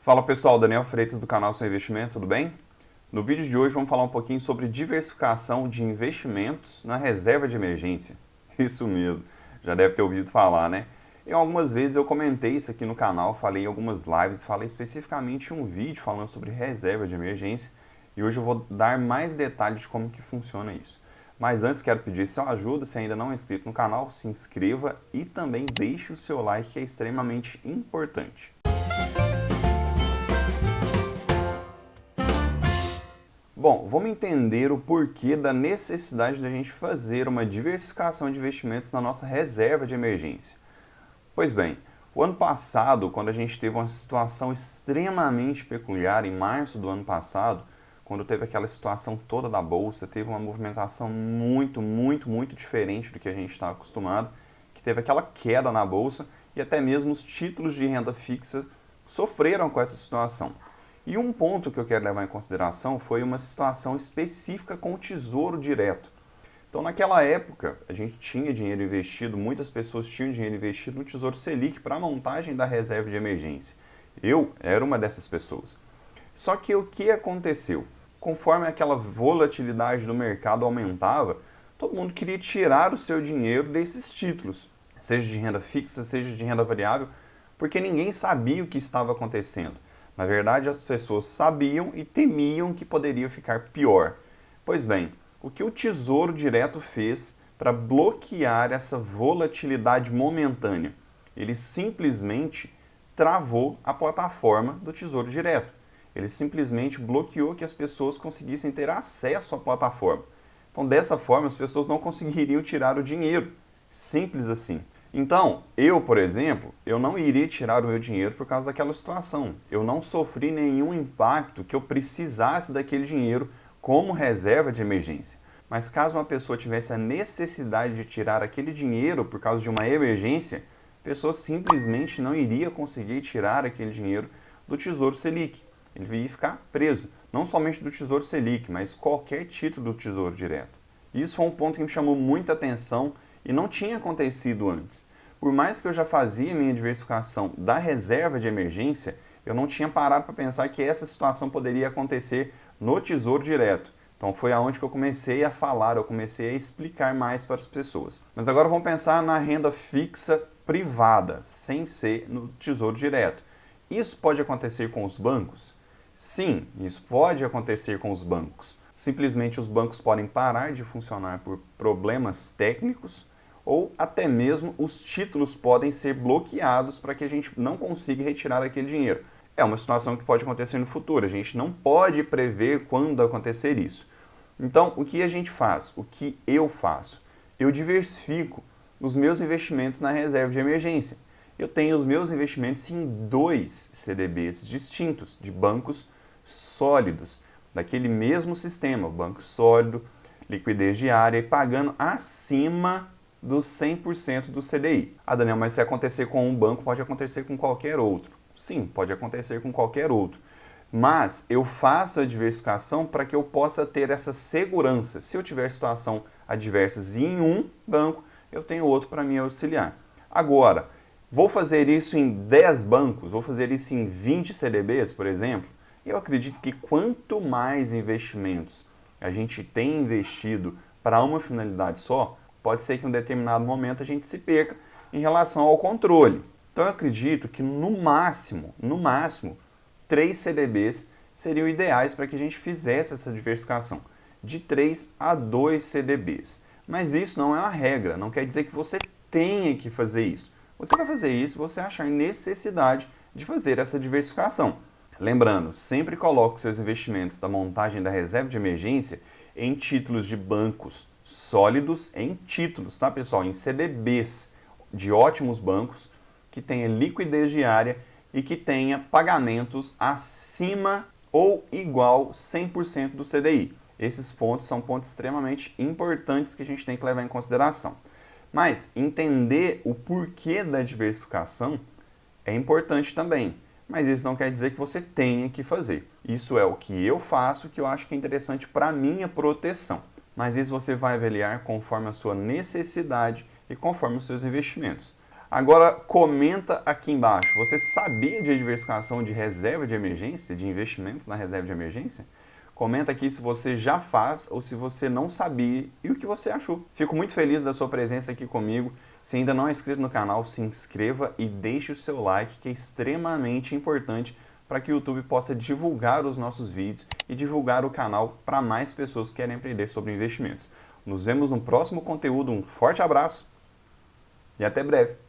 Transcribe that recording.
Fala pessoal, Daniel Freitas do canal Seu Investimento, tudo bem? No vídeo de hoje vamos falar um pouquinho sobre diversificação de investimentos na reserva de emergência. Isso mesmo, já deve ter ouvido falar, né? E algumas vezes eu comentei isso aqui no canal, falei em algumas lives, falei especificamente em um vídeo falando sobre reserva de emergência e hoje eu vou dar mais detalhes de como que funciona isso. Mas antes quero pedir sua ajuda, se ainda não é inscrito no canal, se inscreva e também deixe o seu like que é extremamente importante. Bom, vamos entender o porquê da necessidade da gente fazer uma diversificação de investimentos na nossa reserva de emergência. Pois bem, o ano passado, quando a gente teve uma situação extremamente peculiar, em março do ano passado, quando teve aquela situação toda da Bolsa, teve uma movimentação muito diferente do que a gente está acostumado, que teve aquela queda na Bolsa e até mesmo os títulos de renda fixa sofreram com essa situação. E um ponto que eu quero levar em consideração foi uma situação específica com o Tesouro Direto. Então, naquela época, a gente tinha dinheiro investido, muitas pessoas tinham dinheiro investido no Tesouro Selic para a montagem da reserva de emergência. Eu era uma dessas pessoas. Só que o que aconteceu? Conforme aquela volatilidade do mercado aumentava, todo mundo queria tirar o seu dinheiro desses títulos, seja de renda fixa, seja de renda variável, porque ninguém sabia o que estava acontecendo. Na verdade, as pessoas sabiam e temiam que poderia ficar pior. Pois bem, o que o Tesouro Direto fez para bloquear essa volatilidade momentânea? Ele simplesmente travou a plataforma do Tesouro Direto. Ele simplesmente bloqueou que as pessoas conseguissem ter acesso à plataforma. Então, dessa forma, as pessoas não conseguiriam tirar o dinheiro. Simples assim. Então, eu, por exemplo, eu não iria tirar o meu dinheiro por causa daquela situação. Eu não sofri nenhum impacto que eu precisasse daquele dinheiro como reserva de emergência. Mas caso uma pessoa tivesse a necessidade de tirar aquele dinheiro por causa de uma emergência, a pessoa simplesmente não iria conseguir tirar aquele dinheiro do Tesouro Selic. Ele ia ficar preso, não somente do Tesouro Selic, mas qualquer título do Tesouro Direto. Isso foi um ponto que me chamou muita atenção e não tinha acontecido antes. Por mais que eu já fazia minha diversificação da reserva de emergência, eu não tinha parado para pensar que essa situação poderia acontecer no Tesouro Direto. Então foi aonde que eu comecei a falar, eu comecei a explicar mais para as pessoas. Mas agora vamos pensar na renda fixa privada, sem ser no Tesouro Direto. Isso pode acontecer com os bancos? Sim, isso pode acontecer com os bancos. Simplesmente os bancos podem parar de funcionar por problemas técnicos ou até mesmo os títulos podem ser bloqueados para que a gente não consiga retirar aquele dinheiro. É uma situação que pode acontecer no futuro, a gente não pode prever quando acontecer isso. Então, o que a gente faz? O que eu faço? Eu diversifico os meus investimentos na reserva de emergência. Eu tenho os meus investimentos em 2 CDBs distintos, de bancos sólidos, daquele mesmo sistema, banco sólido, liquidez diária e pagando acima dos 100% do CDI. Ah, Daniel, mas se acontecer com um banco, pode acontecer com qualquer outro. Sim, pode acontecer com qualquer outro. Mas eu faço a diversificação para que eu possa ter essa segurança. Se eu tiver situação adversas em um banco, eu tenho outro para me auxiliar. Agora, vou fazer isso em 10 bancos, vou fazer isso em 20 CDBs, por exemplo. Eu acredito que quanto mais investimentos a gente tem investido para uma finalidade só, pode ser que em um determinado momento a gente se perca em relação ao controle. Então eu acredito que no máximo, 3 CDBs seriam ideais para que a gente fizesse essa diversificação, de 3 a 2 CDBs. Mas isso não é uma regra, não quer dizer que você tenha que fazer isso. Você vai fazer isso se você achar necessidade de fazer essa diversificação. Lembrando, sempre coloque seus investimentos da montagem da reserva de emergência em títulos de bancos sólidos, em títulos, tá pessoal? Em CDBs de ótimos bancos, que tenha liquidez diária e que tenha pagamentos acima ou igual 100% do CDI. Esses pontos são pontos extremamente importantes que a gente tem que levar em consideração. Mas entender o porquê da diversificação é importante também. Mas isso não quer dizer que você tenha que fazer. Isso é o que eu faço, que eu acho que é interessante para a minha proteção. Mas isso você vai avaliar conforme a sua necessidade e conforme os seus investimentos. Agora, comenta aqui embaixo, você sabia de diversificação de reserva de emergência, de investimentos na reserva de emergência? Comenta aqui se você já faz ou se você não sabia e o que você achou. Fico muito feliz da sua presença aqui comigo. Se ainda não é inscrito no canal, se inscreva e deixe o seu like, que é extremamente importante para que o YouTube possa divulgar os nossos vídeos e divulgar o canal para mais pessoas que querem aprender sobre investimentos. Nos vemos no próximo conteúdo. Um forte abraço e até breve.